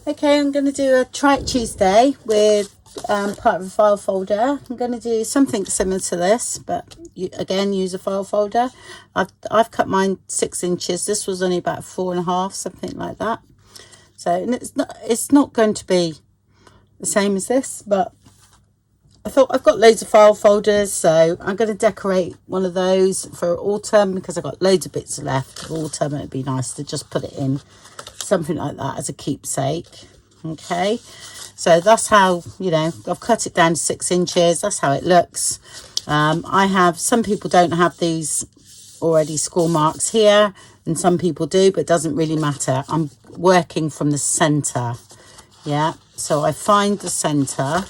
Okay, I'm going to do a Try It Tuesday with part of a file folder. I'm going to do something similar to this, but again, use a file folder. I've cut mine 6 inches. This was only about 4.5, something like that. So, and it's not going to be the same as this, but I thought I've got loads of file folders, so I'm going to decorate one of those for autumn because I've got loads of bits left for autumn. It'd be nice to just put it in something like that as a keepsake. Okay, so that's how, you know, I've cut it down to 6 inches. That's how it looks. I have, some people don't have these already score marks here, and some people do, but it doesn't really matter. I'm working from the center. Yeah, so I find the center.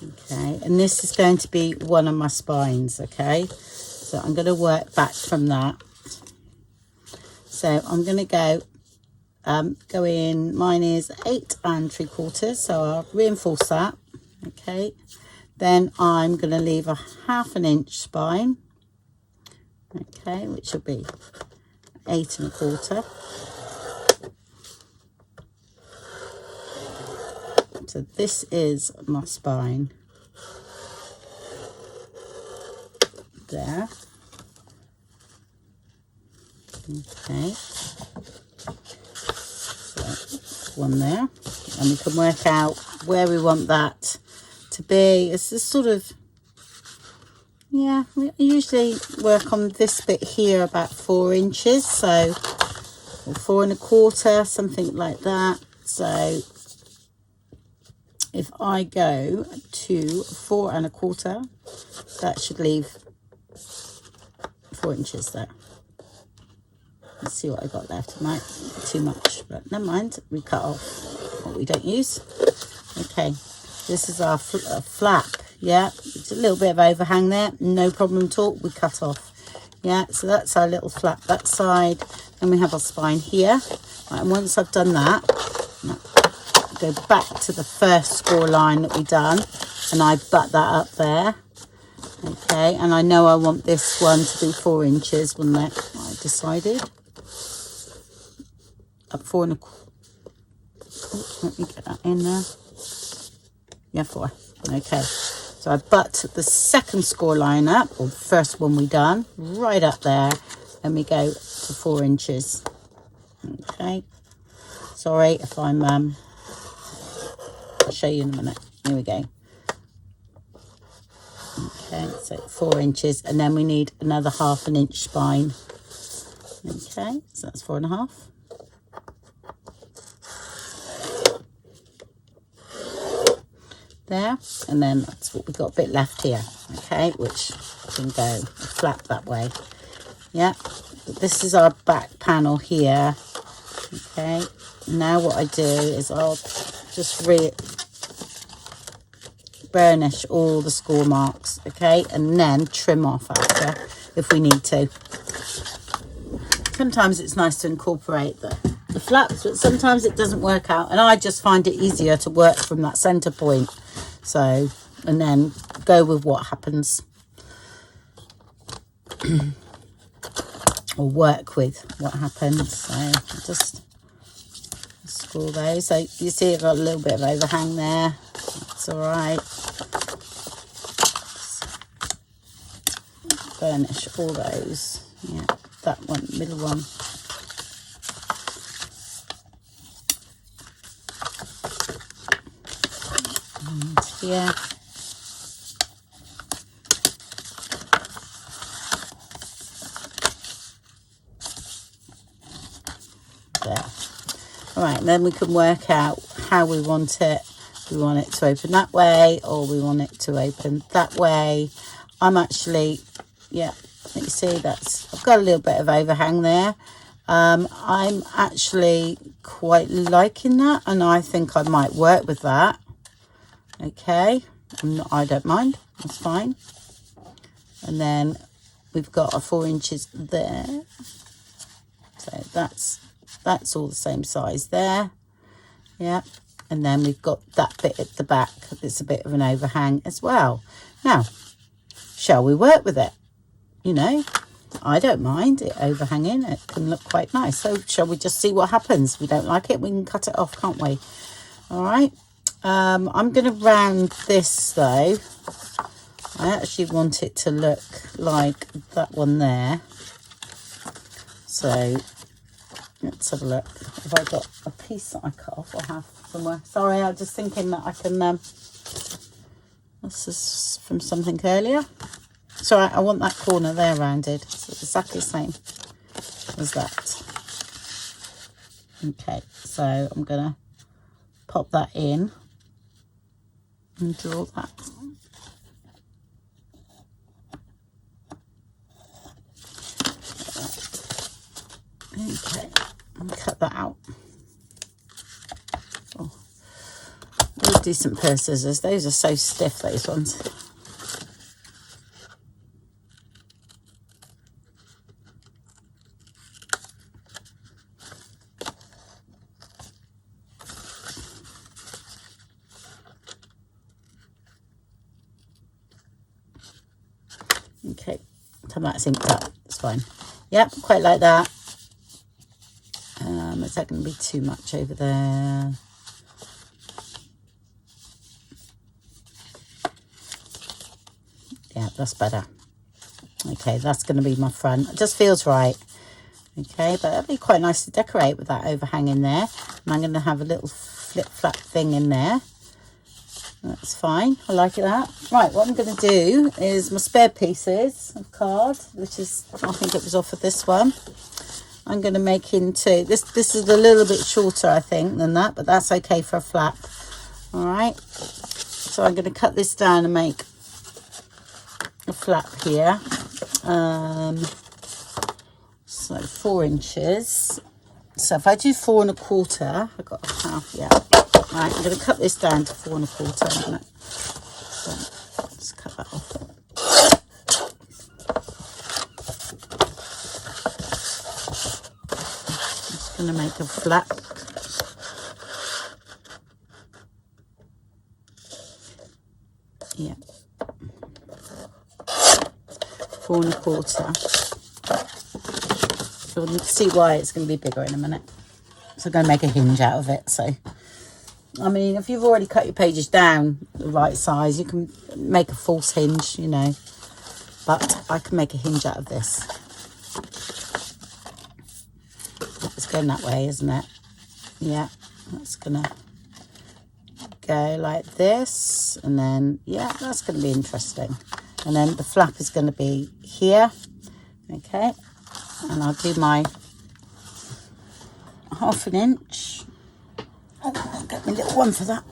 Okay, and this is going to be one of my spines. Okay, so I'm going to work back from that. So I'm going to go in, mine is 8 3/4, so I'll reinforce that. Okay, then I'm going to leave a 1/2 inch spine. Okay, which will be 8 1/4. So this is my spine there. Okay, so one there, and we can work out where we want that to be. It's just sort of, yeah, we usually work on this bit here about 4 inches, so, or 4 1/4, something like that. So if I go to 4 1/4, that should leave 4 inches there. Let's see what I got left. It might be too much, but never mind. We cut off what we don't use. Okay, this is our flap. Yeah, it's a little bit of overhang there. No problem at all. We cut off. Yeah, so that's our little flap that side. Then we have our spine here. Right, and once I've done that, go back to the first score line that we done, and I butt that up there. Okay, and I know I want this one to be 4 inches, wasn't it? I decided. Up 4 1/4. Oh, let me get that in there. Yeah, 4. Okay, so I butt the second score line up, or the first one we done, right up there, and we go to 4 inches. Okay, sorry if I'm I'll show you in a minute. Here we go. Okay, so 4 inches, and then we need another 1/2 inch spine. Okay, so that's 4 1/2. There, and then that's what we've got a bit left here. Okay, which can go flat that way. Yeah, this is our back panel here. Okay, now what I do is I'll just burnish all the score marks, okay, and then trim off after if we need to. Sometimes it's nice to incorporate the flaps, but sometimes it doesn't work out, and I just find it easier to work from that center point. So, and then go with what happens. Or work with what happens. So just score those. So you see I've got a little bit of overhang there. That's all right. Burnish all those. Yeah, that one, middle one. And here. There. All right, and then we can work out how we want it. We want it to open that way, or we want it to open that way. I'm actually, yeah, you see that's, I've got a little bit of overhang there. I'm actually quite liking that, and I think I might work with that. Okay, I don't mind, that's fine. And then we've got our 4 inches there. So that's all the same size there. Yeah, and then we've got that bit at the back that's a bit of an overhang as well. Now, shall we work with it? You know, I don't mind it overhanging. It can look quite nice. So shall we just see what happens? If we don't like it, we can cut it off, can't we? All right. I'm going to round this though. I actually want it to look like that one there. So let's have a look. Have I got a piece that I cut off or have somewhere? Sorry, I'm just thinking that I can, this is from something earlier. So I want that corner there rounded. So it's exactly the same as that. Okay, so I'm going to pop that in and draw that. Okay, and cut that out. Oh, really decent pair of scissors. Those are so stiff, those ones. Okay, so that's inked up. It's fine. Yep, quite like that. Is that going to be too much over there? Yeah, that's better. Okay, that's going to be my front. It just feels right. Okay, but that'd be quite nice to decorate with that overhang in there. And I'm going to have a little flip-flap thing in there. That's fine. I like that. Right, what I'm going to do is my spare pieces of card, which is, I think it was off of this one. I'm going to make into, this is a little bit shorter, I think, than that, but that's okay for a flap. All right. So I'm going to cut this down and make a flap here. So 4 inches. So if I do 4 1/4, I've got a half, yeah. Right, I'm going to cut this down to 4 1/4. So let's cut that off. I'm going to make a flap. Yeah. 4 1/4. So you can see why it's going to be bigger in a minute. So I'm going to make a hinge out of it. So, I mean, if you've already cut your pages down the right size, you can make a false hinge, you know. But I can make a hinge out of this. It's going that way, isn't it? Yeah, that's going to go like this. And then, yeah, that's going to be interesting. And then the flap is going to be here. Okay. And I'll do my 1/2 inch. Oh, I'll get my little one for that.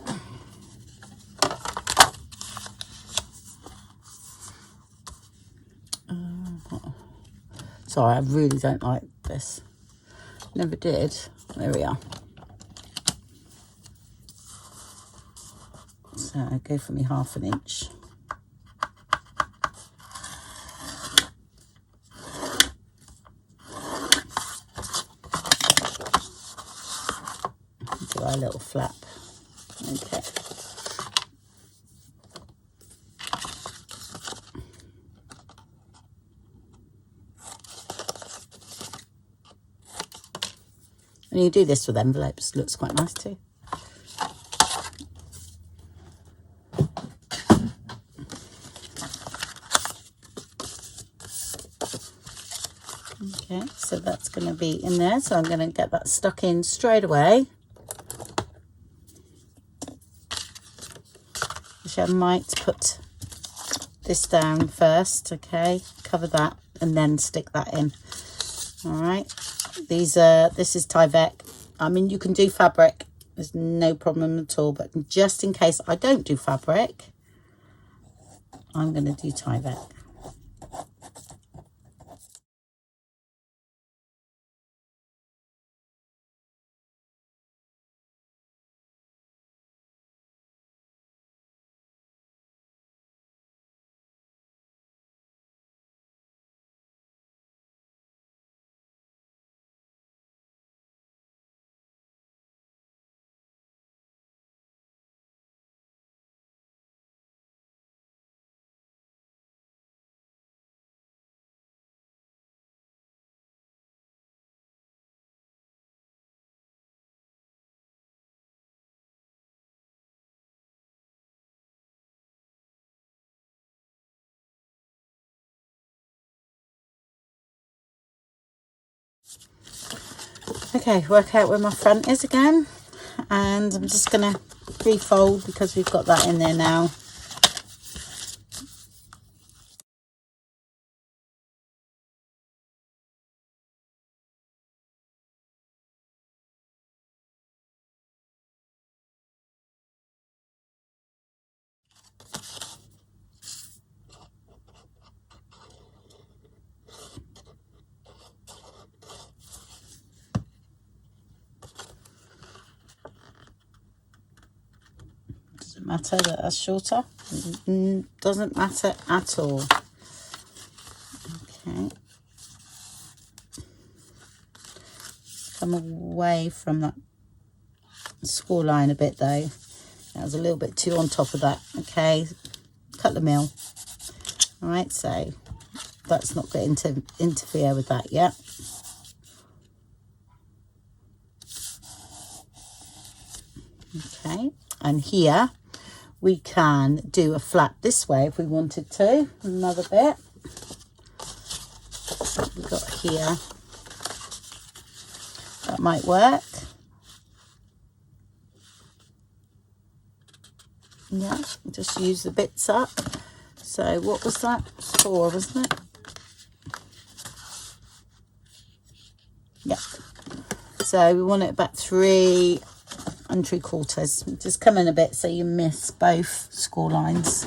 Sorry, I really don't like this. Never did. There we are. So I go for me 1/2 inch. Do our little flap. Okay. And you do this with envelopes, looks quite nice too. Okay, so that's going to be in there. So I'm going to get that stuck in straight away. Which I might put this down first, okay, cover that and then stick that in. All right, this is Tyvek. I mean, you can do fabric, there's no problem at all, but just in case I don't do fabric, I'm going to do Tyvek. Okay, work out where my front is again, and I'm just going to refold because we've got that in there now. Doesn't matter that that's shorter. Doesn't matter at all. Okay. Come away from that score line a bit though. That was a little bit too on top of that. Okay, couple of mil. All right, so that's not going to interfere with that yet. Okay, and here we can do a flap this way if we wanted to. Another bit we've got here, that might work. Yeah, just use the bits up. So what was that? 4, wasn't it? Yeah. So we want it about 3 3/4. Just come in a bit so you miss both score lines.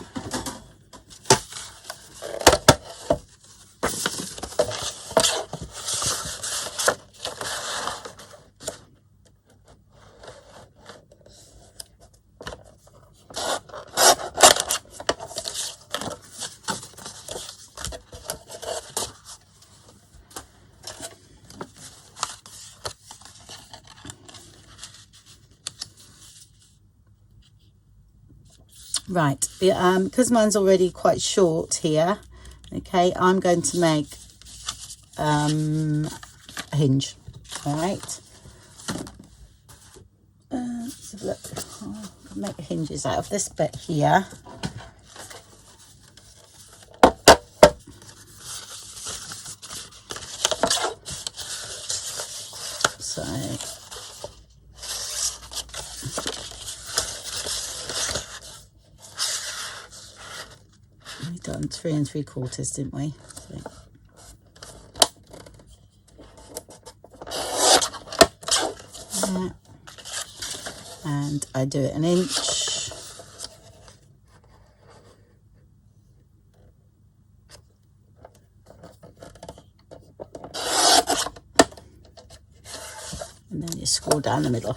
Right, because mine's already quite short here, okay, I'm going to make a hinge. All right, let's have a look. Oh, I can make hinges out of this bit here. So we've done 3 3/4, didn't we? So. And I do it 1 inch. And then you score down the middle.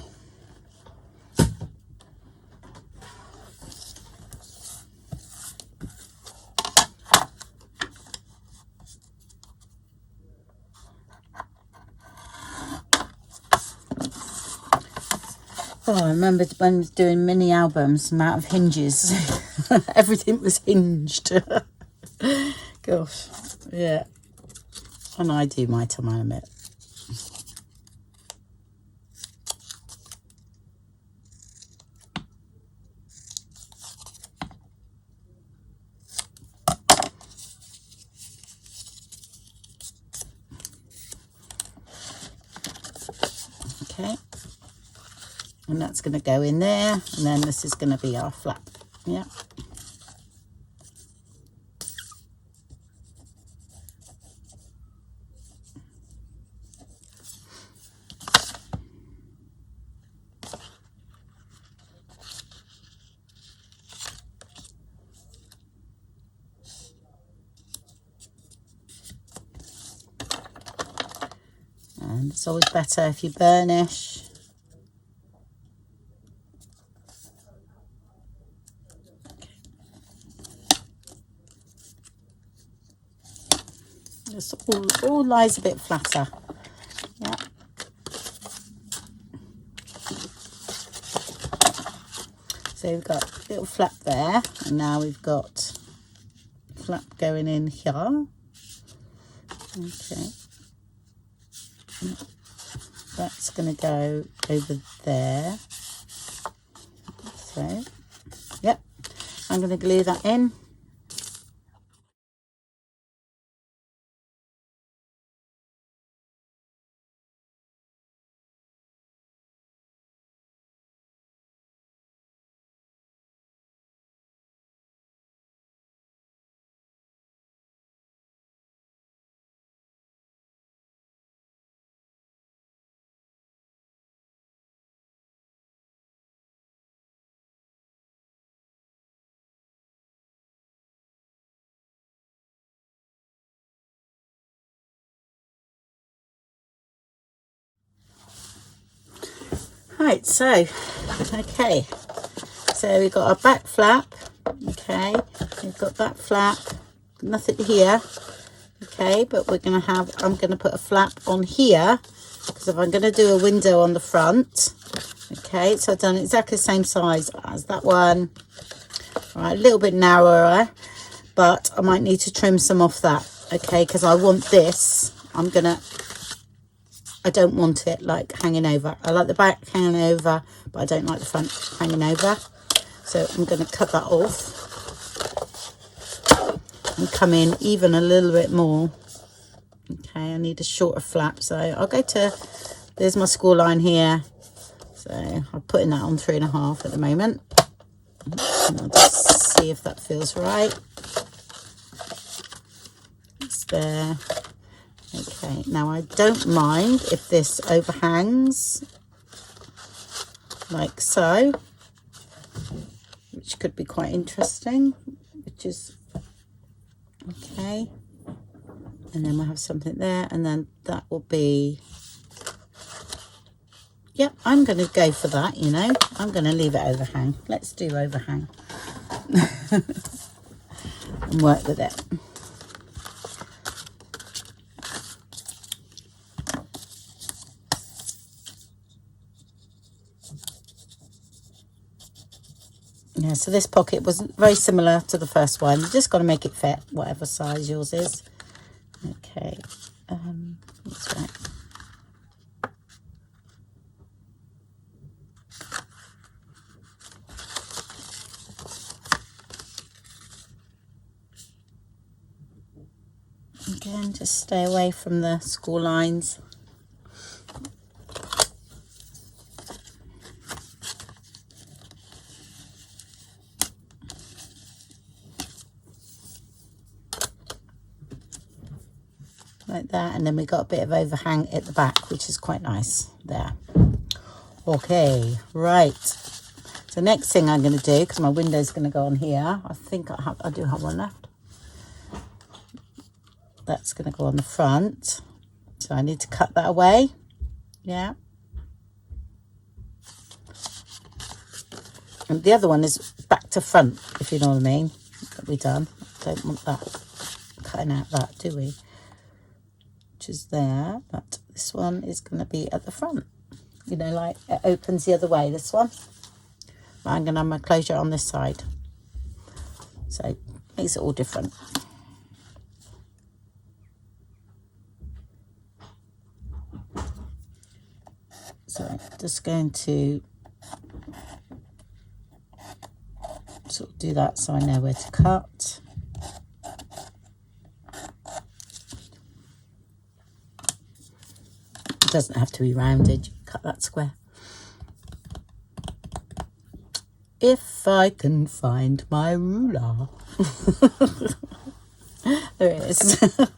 Oh, I remember when I was doing mini albums, the amount of hinges. Everything was hinged. Gosh, yeah. And I do my time, I admit. Okay. And that's going to go in there, and then this is going to be our flap. Yeah. And it's always better if you burnish. Just all lies a bit flatter. Yeah. So we've got a little flap there, and now we've got flap going in here. Okay. That's going to go over there. So, yep. I'm going to glue that in. Right, so okay, so we've got our back flap. Okay, we've got that flap, nothing here. Okay, but we're gonna have, I'm gonna put a flap on here because if I'm gonna do a window on the front. Okay, so I've done exactly the same size as that one. All right, a little bit narrower, but I might need to trim some off that. Okay, because I want this, I don't want it like hanging over. I like the back hanging over, but I don't like the front hanging over. So I'm going to cut that off and come in even a little bit more. Okay, I need a shorter flap. So I'll go to, there's my score line here. So I'm putting that on 3.5 at the moment. And I'll just see if that feels right. It's there. Okay, now I don't mind if this overhangs like so, which could be quite interesting, which is okay. And then we'll have something there, and then that will be, yep, I'm going to go for that, you know. I'm going to leave it overhang. Let's do overhang and work with it. Yeah, so this pocket was very similar to the first one. You just got to make it fit, whatever size yours is. Okay, that's right. Again, just stay away from the score lines. Like that, and then we got a bit of overhang at the back, which is quite nice there. Okay, right, so next thing I'm going to do, because my window's going to go on here, I think I do have one left. That's going to go on the front, so I need to cut that away. Yeah, and the other one is back to front, if you know what I mean, that we done. Don't want that cutting out that, do we? Is there, but this one is going to be at the front, you know, like it opens the other way, this one. But I'm going to have my closure on this side, so it makes it all different. So I'm just going to sort of do that so I know where to cut. Doesn't have to be rounded, you cut that square. If I can find my ruler. There it is.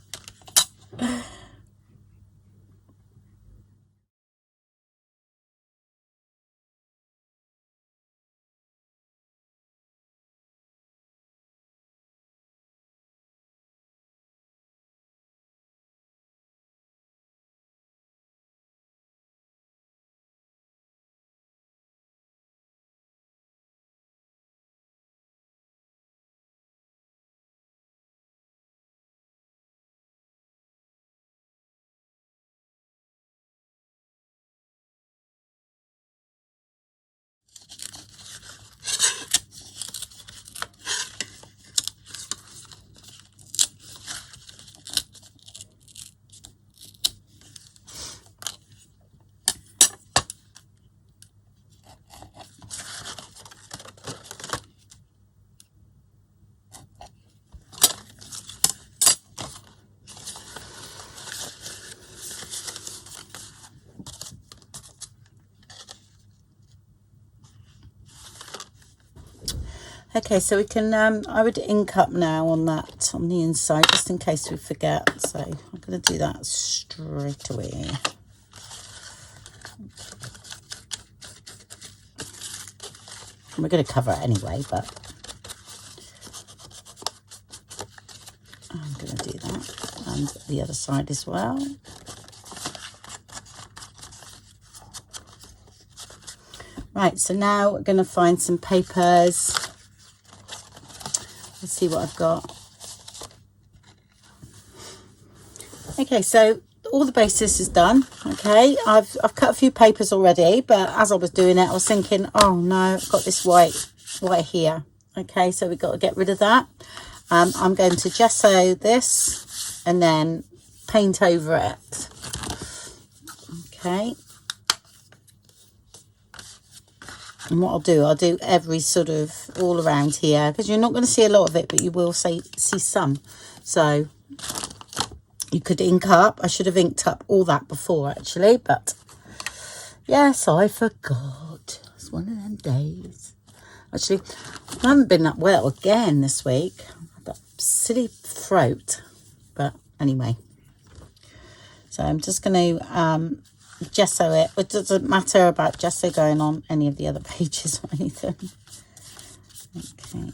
Okay, so we can, I would ink up now on that, on the inside, just in case we forget. So I'm going to do that straight away. We're going to cover it anyway, but I'm going to do that. And the other side as well. Right, so now we're going to find some papers. Let's see what I've got. Okay, so all the basis is done. Okay, I've cut a few papers already, but as I was doing it, I was thinking, oh no, I've got this white here. Okay, so we've got to get rid of that. I'm going to gesso this and then paint over it. Okay. And what I'll do every sort of all around here, because you're not going to see a lot of it, but you will see some. So you could ink up. I should have inked up all that before actually, but yes, I forgot. It's one of them days. Actually, I haven't been that well again this week. That silly throat. But anyway. So I'm just going to gesso it. It doesn't matter about gesso going on any of the other pages or anything. Okay.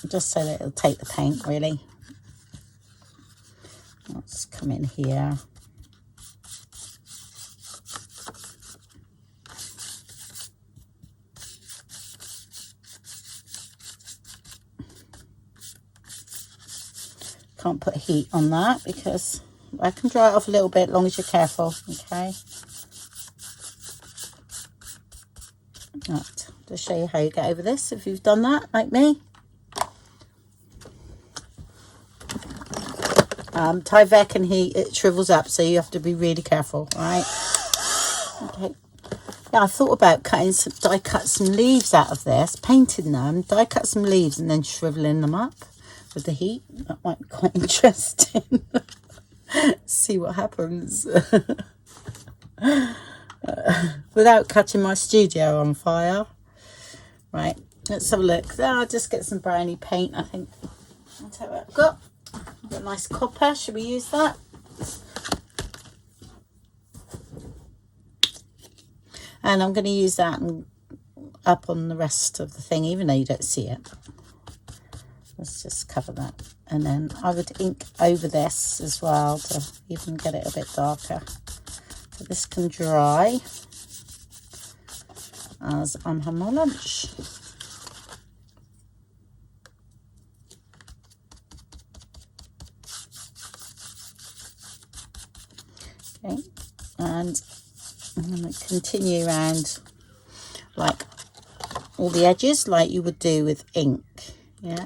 Just so that it'll take the paint, really. Let's come in here. Can't put heat on that because I can dry it off a little bit, as long as you're careful. Okay. Right, just show you how you get over this if you've done that like me. Tyvek and heat, it shrivels up, so you have to be really careful. All right. Okay. Yeah, I thought about die cut some leaves out of this, painting them, die cut some leaves, and then shriveling them up with the heat. That might be quite interesting. See what happens. Without catching my studio on fire. Right, let's have a look. I'll just get some brownie paint, I think. That's what I've got. I've got a nice copper. Should we use that? And I'm going to use that and up on the rest of the thing, even though you don't see it. Let's just cover that. And then I would ink over this as well to even get it a bit darker. So this can dry as I'm having my lunch. Okay, and I'm going to continue around like all the edges like you would do with ink. Yeah.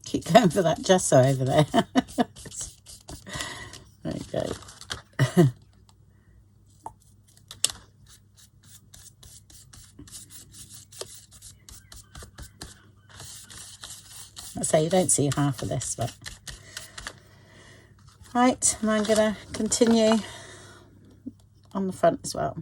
Keep going for that gesso over there. There you go. I say you don't see half of this, but right, and I'm going to continue on the front as well.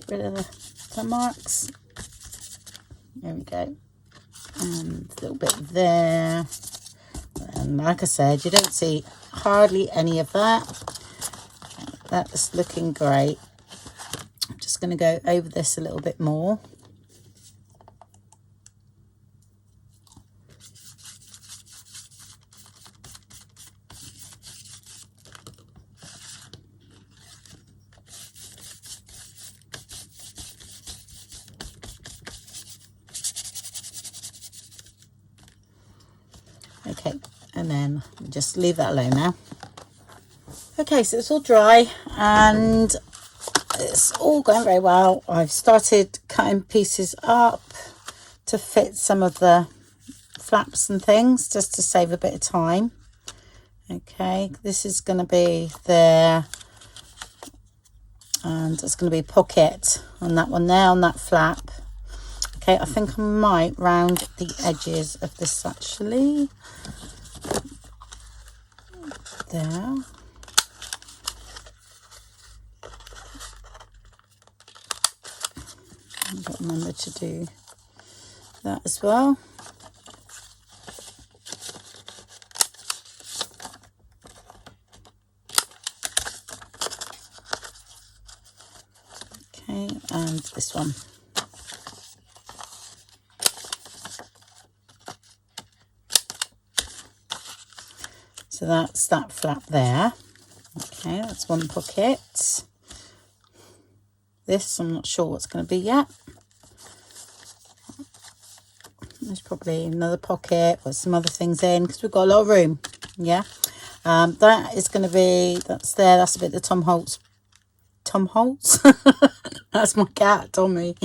rid of the marks. There we go. And a little bit there. And like I said, you don't see hardly any of that. That's looking great. I'm just going to go over this a little bit more. Okay, and then just leave that alone now. Okay, so it's all dry and it's all going very well. I've started cutting pieces up to fit some of the flaps and things, just to save a bit of time. Okay, this is going to be there, and it's going to be a pocket on that one there, on that flap. Okay, I think I might round the edges of this actually. There. I've got to remember to do that as well. Okay, and this one. So that's that flap there. Okay, that's one pocket. This, I'm not sure what's going to be yet. There's probably another pocket with some other things in, because we've got a lot of room. Yeah. That is going to be, that's there. That's a bit of Tom Holtz. Tom Holtz? That's my cat, Tommy.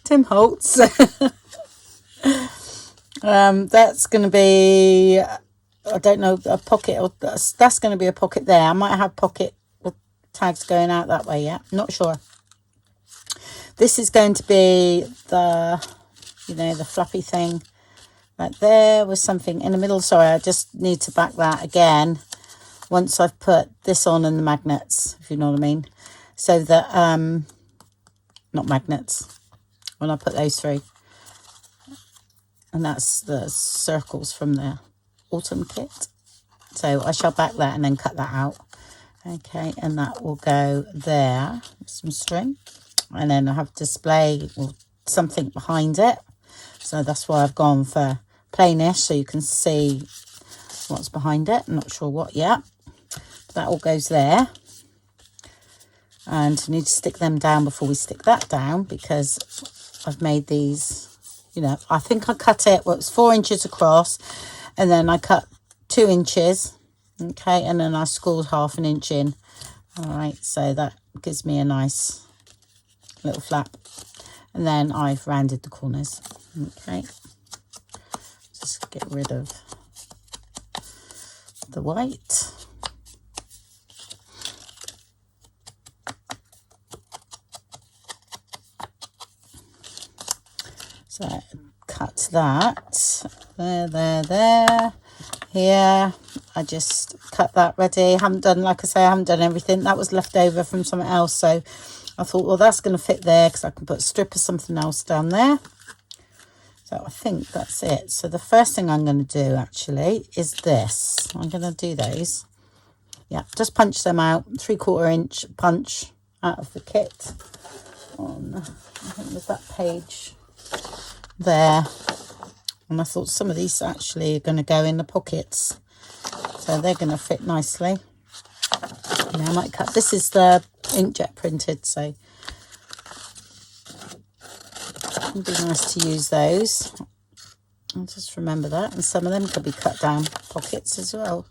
Tim Holtz. That's going to be, I don't know, a pocket, or that's going to be a pocket there. I might have pocket with tags going out that way, yeah, not sure. This is going to be the, you know, the fluffy thing right there with something in the middle. Sorry, I just need to back that again once I've put this on and the magnets, if you know what I mean. So that, not magnets, when I put those through. And that's the circles from the autumn kit. So I shall back that and then cut that out. Okay, and that will go there with some string. And then I have display or something behind it. So that's why I've gone for plainish, so you can see what's behind it. I'm not sure what yet. That all goes there. And we need to stick them down before we stick that down, because I've made these, you know, I think I cut it, well, it's 4 inches across, and then I cut 2 inches, okay, and then I scored 1/2 inch in. All right, so that gives me a nice little flap, and then I've rounded the corners. Okay, just get rid of the white. So cut that there, here. I just cut that ready. Haven't done, like I say, I haven't done everything. That was left over from something else, so I thought, well, that's going to fit there, because I can put a strip of something else down there. So I think that's it. So the first thing I'm going to do actually is this. I'm going to do those. Yeah, just punch them out, 3/4 inch punch out of the kit on, I think it was that page there. And I thought some of these actually are going to go in the pockets, so they're going to fit nicely. Yeah, I might cut, this is the inkjet printed, so it'd be nice to use those. I'll just remember that, and some of them could be cut down pockets as well.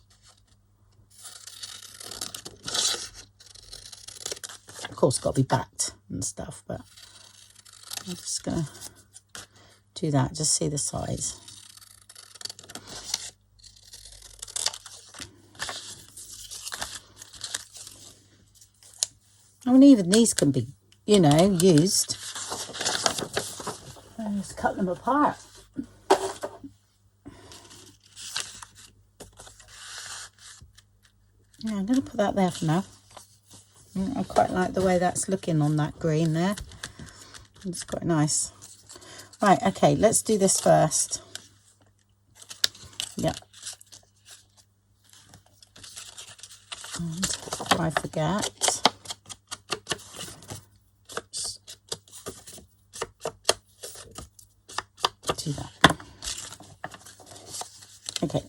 Of course, got to be backed and stuff, but I'm just going to do that, just see the size. I mean, even these can be, you know, used. And just cut them apart. Yeah, I'm going to put that there for now. I quite like the way that's looking on that green there. It's quite nice. Right, okay, let's do this first. Yeah. And if I forget, do that. Okay.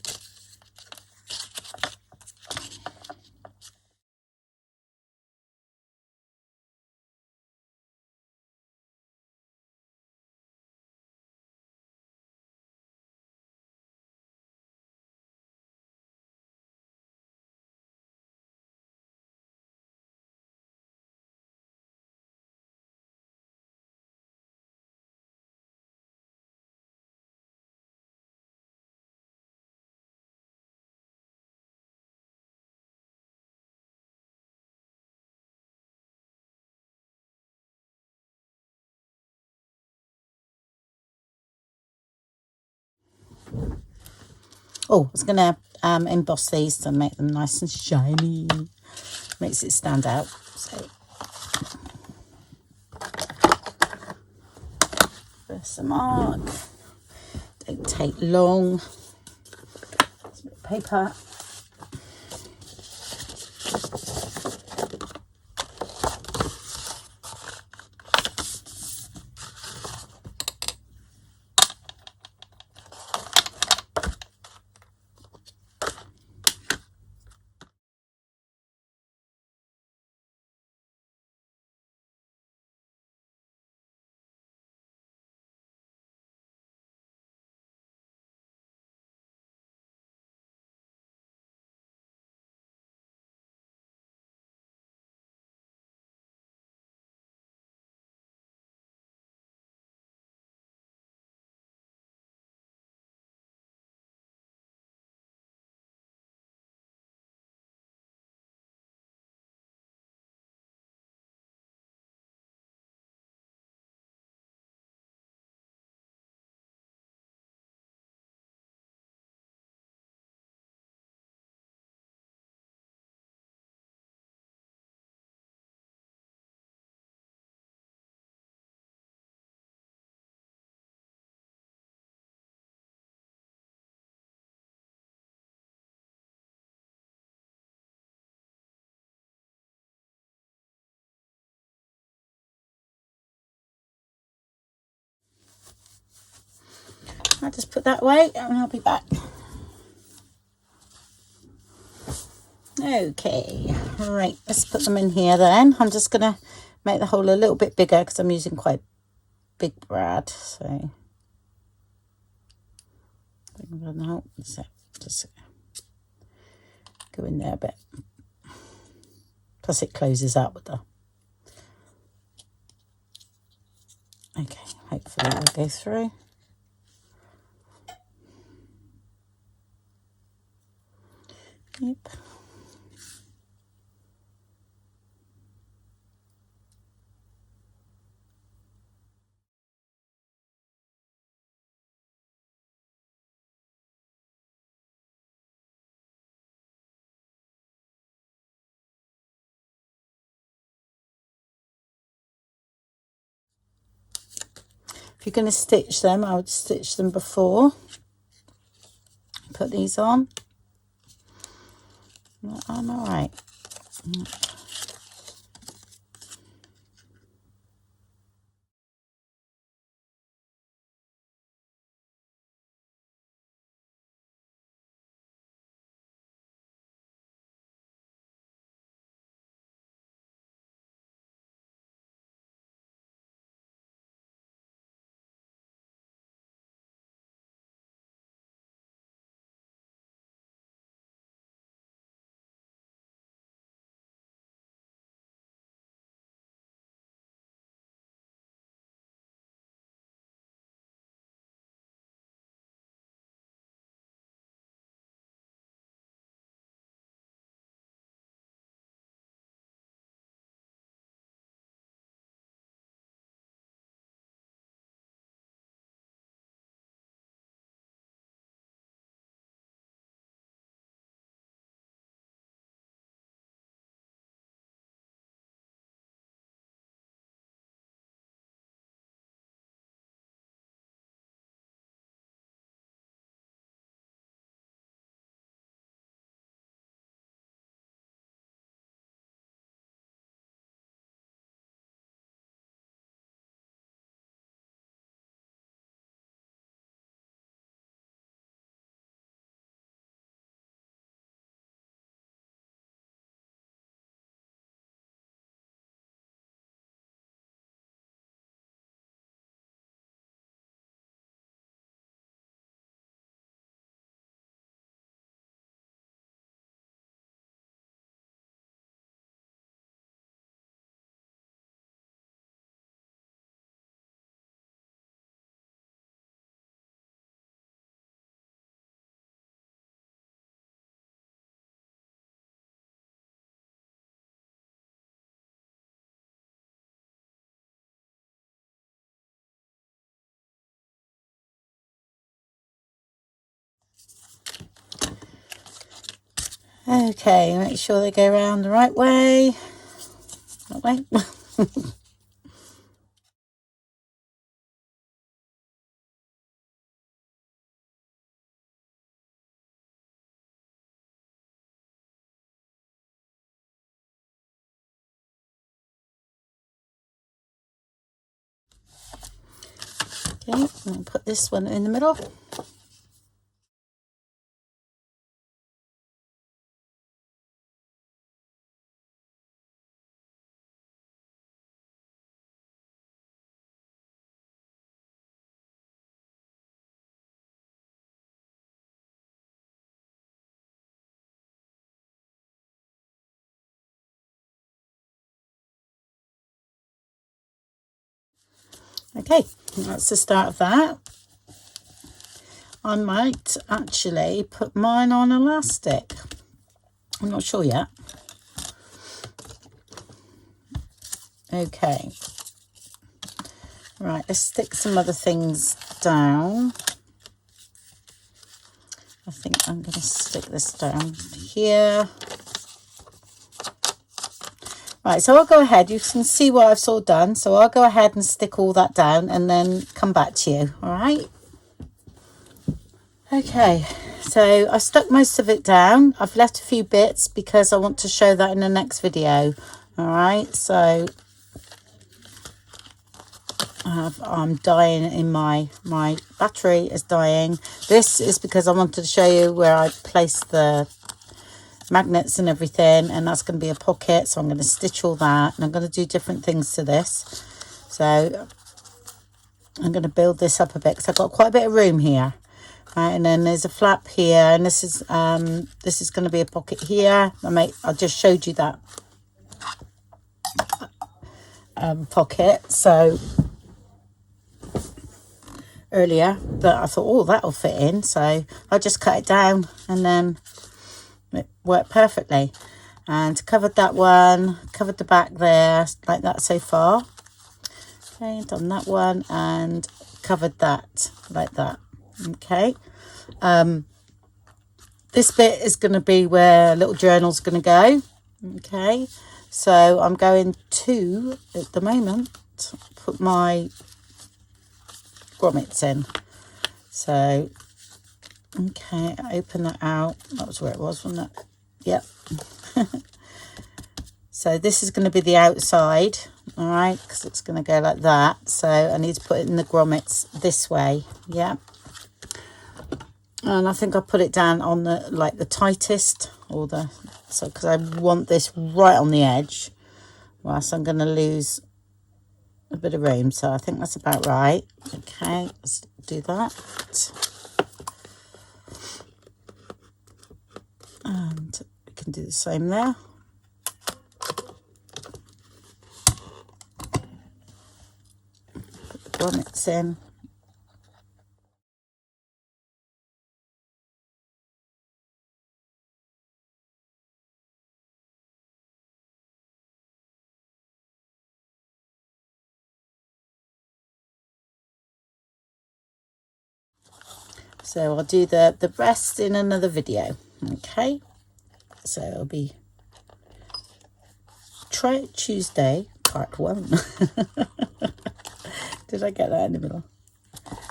Oh, I was going to emboss these to make them nice and shiny. Makes it stand out. So, first a mark. Don't take long. It's a bit of paper. I'll just put that away and I'll be back. Okay, right, let's put them in here then. I'm just going to make the hole a little bit bigger because I'm using quite big brad. So, now, just go in there a bit. Plus it closes out with the... Okay, hopefully it'll go through. Yep. If you're going to stitch them, I would stitch them before. Put these on. I'm all right. Okay, make sure they go around the right way. That way. Okay, I'm going to put this one in the middle. Okay, that's the start of that. I might actually put mine on elastic. I'm not sure yet. Okay. Right, let's stick some other things down. I think I'm going to stick this down here. Right, so I'll go ahead. You can see what I've sort of done. So I'll go ahead and stick all that down and then come back to you. All right. Okay, so I stuck most of it down. I've left a few bits because I want to show that in the next video. All right, so I'm dying in my battery is dying. This is because I wanted to show you where I placed the magnets and everything, and that's going to be a pocket, so I'm going to stitch all that, and I'm going to do different things to this. So I'm going to build this up a bit because I've got quite a bit of room here. Right, and then there's a flap here, and this is going to be a pocket here. I just showed you that pocket so earlier that I thought, oh, that'll fit in, so I just cut it down and then it worked perfectly. And covered that one, covered the back there like that so far. Okay, done that one and covered that like that. Okay, this bit is going to be where little journal's going to go. Okay, so I'm going to at the moment put my grommets in. So okay, open that out. That was where it was, wasn't it? Yep. So this is going to be the outside, all right, because it's going to go like that. So I need to put it in the grommets this way. Yeah. And I think I put it down on the like the tightest, or the, so because I want this right on the edge, whilst I'm going to lose a bit of room. So I think that's about right. Okay, let's do that. And we can do the same there. Put the grommets in. So I'll do the rest in another video. Okay, so it'll be Try It Tuesday part 1. Did I get that in the middle?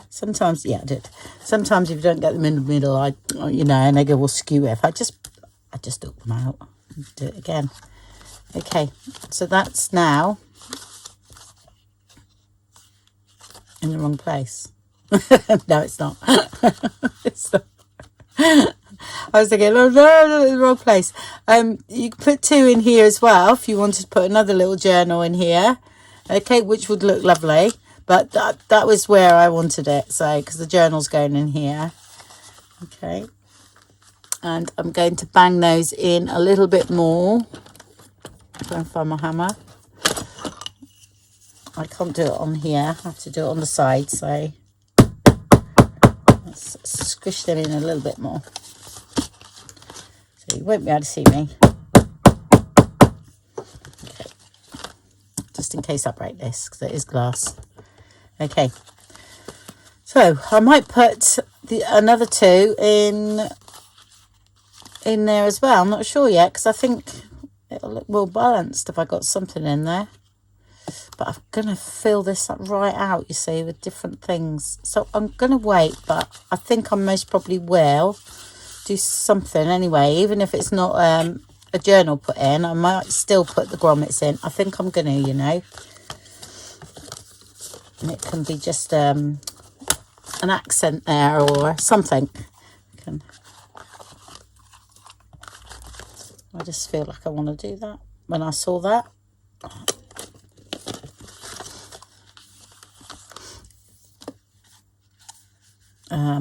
Sometimes, yeah, I did. Sometimes if you don't get them in the middle, and they go all skew. If I just took them out and do it again. Okay, so that's now in the wrong place. No, it's not. It's not. I was thinking, oh no, the wrong place. You can put 2 in here as well if you wanted to put another little journal in here. Okay, which would look lovely. But that was where I wanted it. So, because the journal's going in here. Okay. And I'm going to bang those in a little bit more. Try and find my hammer. I can't do it on here. I have to do it on the side. So, let's squish them in a little bit more. So you won't be able to see me. Okay. Just in case I break this, because it is glass. Okay. So I might put another 2 in in there as well. I'm not sure yet because I think it'll look well balanced if I got something in there. But I'm going to fill this up right out, you see, with different things. So I'm going to wait, but I think I most probably will do something anyway. Even if it's not a journal put in, I might still put the grommets in. I think I'm going to, you know. And it can be just an accent there or something. I just feel like I want to do that when I saw that.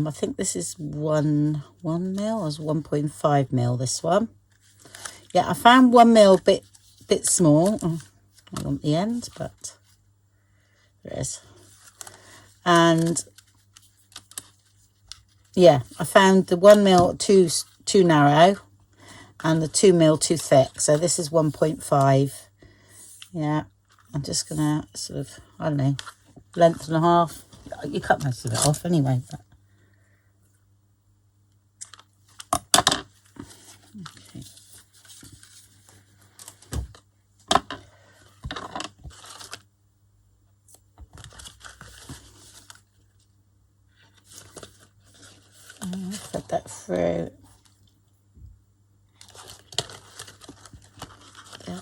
I think this is 1 mil or 1.5 mil, this one. Yeah, I found 1 mil bit small. Oh, I want the end, but there it is. And yeah, I found the 1 mil too narrow and the 2 mil too thick. So this is 1.5. Yeah, I'm just gonna sort of, I don't know, length and a half. You cut most of it off anyway. But. Okay. Put that through. Yeah.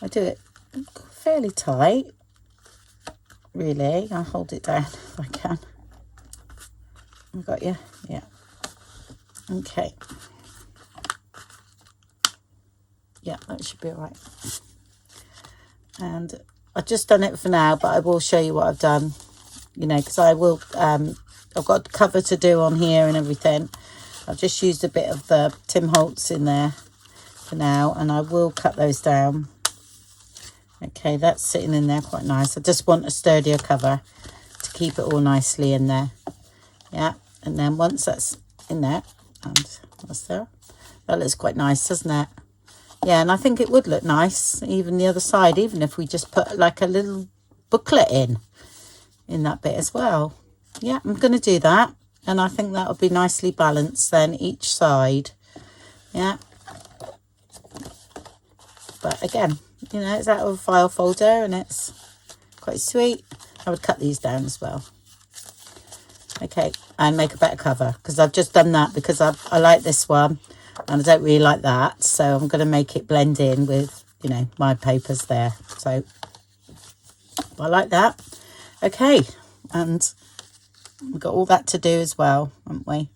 I do it fairly tight, really. I hold it down if I can. I've got you, yeah. Okay. Yeah, that should be all right. And I've just done it for now, but I will show you what I've done, you know, because I will, I've got cover to do on here and everything. I've just used a bit of the Tim Holtz in there for now, and I will cut those down. Okay, that's sitting in there quite nice. I just want a sturdier cover to keep it all nicely in there. Yeah, and then once that's in there, and that's there, that looks quite nice, doesn't it? Yeah, and I think it would look nice, even the other side, even if we just put like a little booklet in that bit as well. Yeah, I'm going to do that, and I think that would be nicely balanced then each side. Yeah. But again, you know, it's out of a file folder and it's quite sweet. I would cut these down as well. Okay, and make a better cover, because I've just done that because I like this one and I don't really like that. So I'm going to make it blend in with, you know, my papers there. So I like that. Okay, and we've got all that to do as well, haven't we?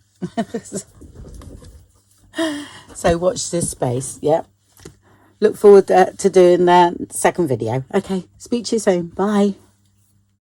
So watch this space. Yeah. Look forward to doing the second video. Okay, speak to you soon. Bye.